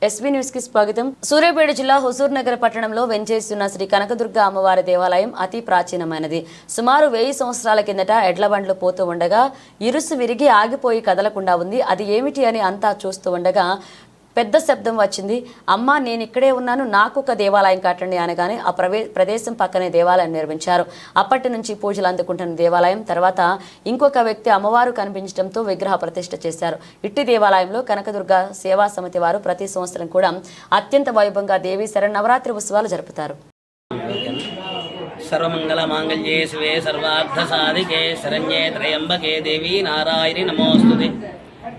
SV news కి స్వాగతం. సూర్యాపేట జిల్లా హుజూర్ నగర్ పట్టణంలో వెంచేస్తున్న శ్రీ కనకదుర్గ అమ్మవారి దేవాలయం అతి ప్రాచీనమైనది. సుమారు 1000 సంవత్సరాల కిందట ఎడ్ల బండ్లు పోతూ ఉండగా ఇరుసు విరిగి ఆగిపోయి కదలకుండా ఉంది. అది ఏమిటి అని అంతా చూస్తూ ఉండగా పెద్ద శబ్దం వచ్చింది. అమ్మ, నేను ఇక్కడే ఉన్నాను, నాకు ఒక దేవాలయం కట్టండి అనగానే ఆ ప్రదేశం పక్కనే దేవాలయం నిర్మించారు. అప్పటి నుంచి పూజలు అందుకుంటున్న దేవాలయం తర్వాత ఇంకొక వ్యక్తి అమ్మవారు కనిపించడంతో విగ్రహ ప్రతిష్ఠ చేశారు. ఇట్టి దేవాలయంలో కనకదుర్గ సేవా సమితి వారు ప్రతి సంవత్సరం కూడా అత్యంత వైభవంగా దేవి శరన్నవరాత్రి ఉత్సవాలు జరుపుతారు. సర్వమంగళ మాంగళ్యే శివే సర్వార్థ సాధికే శరణ్యే త్రయంబకే దేవి నారాయణి నమోస్తుతే.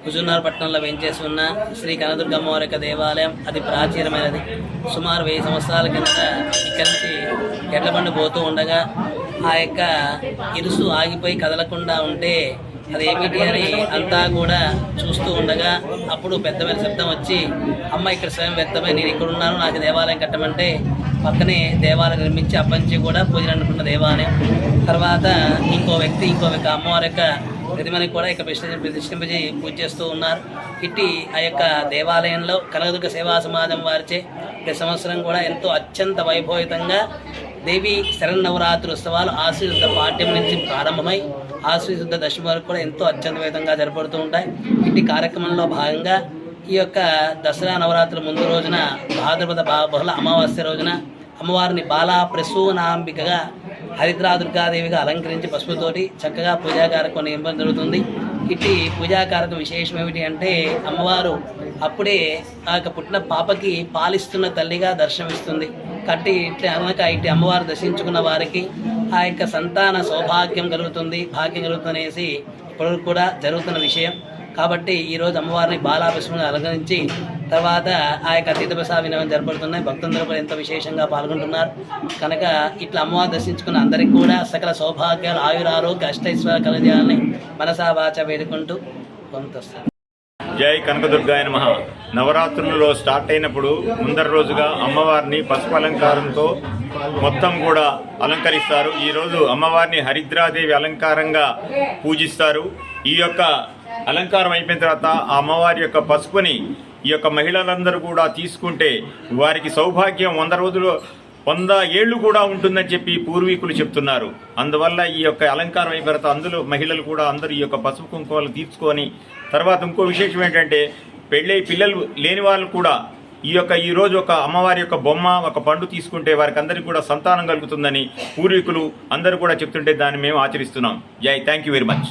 హుజూర్నగర్ పట్టణంలో వెంచేసి ఉన్న శ్రీ కనకదుర్గ అమ్మవారి యొక్క దేవాలయం అతి ప్రాచీనమైనది. సుమారు 1000 సంవత్సరాల కింద ఇక్కడి నుంచి ఎడ్ల బండి పోతూ ఉండగా ఆ యొక్క ఇరుసు ఆగిపోయి కదలకుండా ఉంటే అదేమిటి అని అంతా కూడా చూస్తూ ఉండగా అప్పుడు పెద్దమైన శబ్దం వచ్చి, అమ్మ ఇక్కడ స్వయం వ్యక్తమై నేను ఇక్కడున్నాను, నాకు దేవాలయం కట్టమంటే పక్కనే దేవాలయం నిర్మించి అప్పంచి కూడా పూజలు అనుకున్న దేవాలయం. తర్వాత ఇంకో వ్యక్తి అమ్మవారి యొక్క ప్రతిమని కూడా ఇక్కడ ప్రతిష్ఠింపజేసి పూజ చేస్తూ ఉన్నారు. ఇట్టి ఆ యొక్క దేవాలయంలో కనకదుర్గ సేవా సమాజం వారిచే ప్రతి సంవత్సరం కూడా ఎంతో అత్యంత వైభవితంగా దేవి శరన్నవరాత్రి ఉత్సవాలు ఆశ్వయుద్ధ పాఠ్యం నుంచి ప్రారంభమై ఆశ్వయుద్ధ దశమి వరకు కూడా ఎంతో అత్యంతవేతంగా జరపడుతూ ఉంటాయి. ఇట్టి కార్యక్రమంలో భాగంగా ఈ యొక్క దసరా నవరాత్రుల ముందు రోజున భాద్రపద బహుళ అమావాస్య రోజున అమ్మవారిని బాలా ప్రసూనాంబికగా హరిద్రా దుర్గాదేవిగా అలంకరించి పసుపుతోటి చక్కగా పూజా కార్యక్రమం నిర్వహించడం జరుగుతుంది. ఇట్టి పూజా కార్యక్రమం విశేషం ఏమిటి అంటే, అమ్మవారు అప్పుడే ఆ యొక్క పుట్టిన పాపకి పాలిస్తున్న తల్లిగా దర్శనమిస్తుంది. ఇట్టి అమ్మవారు దర్శించుకున్న వారికి ఆ యొక్క సంతాన సౌభాగ్యం కలుగుతుంది, భాగ్యం కలుగుతుందనేసి ఇప్పుడు కూడా జరుగుతున్న విషయం. కాబట్టి ఈరోజు అమ్మవారిని బాలాభిషేకంగా అలంకరించి తర్వాత ఆ యొక్క అతీత ప్రసాద వినయం జరపడుతున్నాయి. భక్తులందరూ కూడా ఎంతో విశేషంగా పాల్గొంటున్నారు. కనుక ఇట్లా అమ్మవారు దర్శించుకున్న అందరికీ కూడా సకల సౌభాగ్యాలు, ఆయురారోగ్య అష్టైశ్వర్యాలు కలగాలని మనసా వాచ వేడుకుంటూ పొందుతారు. జై కనకదుర్గాయ నమః. నవరాత్రులలో స్టార్ట్ అయినప్పుడు ముందర రోజుగా అమ్మవారిని పసుపు అలంకారంతో మొత్తం కూడా అలంకరిస్తారు. ఈరోజు అమ్మవారిని హరిద్రాదేవి అలంకారంగా పూజిస్తారు. ఈ యొక్క అలంకారం అయిపోయిన తర్వాత ఆ అమ్మవారి యొక్క పసుపుని ఈ యొక్క మహిళలందరూ కూడా తీసుకుంటే వారికి సౌభాగ్యం 100 ఏళ్ళు కూడా ఉంటుందని చెప్పి పూర్వీకులు చెప్తున్నారు. అందువల్ల ఈ యొక్క అలంకారం అయిన తర్వాత అందులో మహిళలు కూడా అందరూ ఈ యొక్క పసుపు కుంకుమలు తీసుకొని తర్వాత ఇంకో విశేషం ఏంటంటే, పెళ్ళై పిల్లలు లేని వాళ్ళు కూడా ఈ రోజు ఒక అమ్మవారి యొక్క బొమ్మ, ఒక పండు తీసుకుంటే వారికి అందరికీ కూడా సంతానం కలుగుతుందని పూర్వీకులు అందరూ కూడా చెప్తుంటే దాన్ని మేము ఆచరిస్తున్నాం. జై, థ్యాంక్ యూ వెరీ మచ్.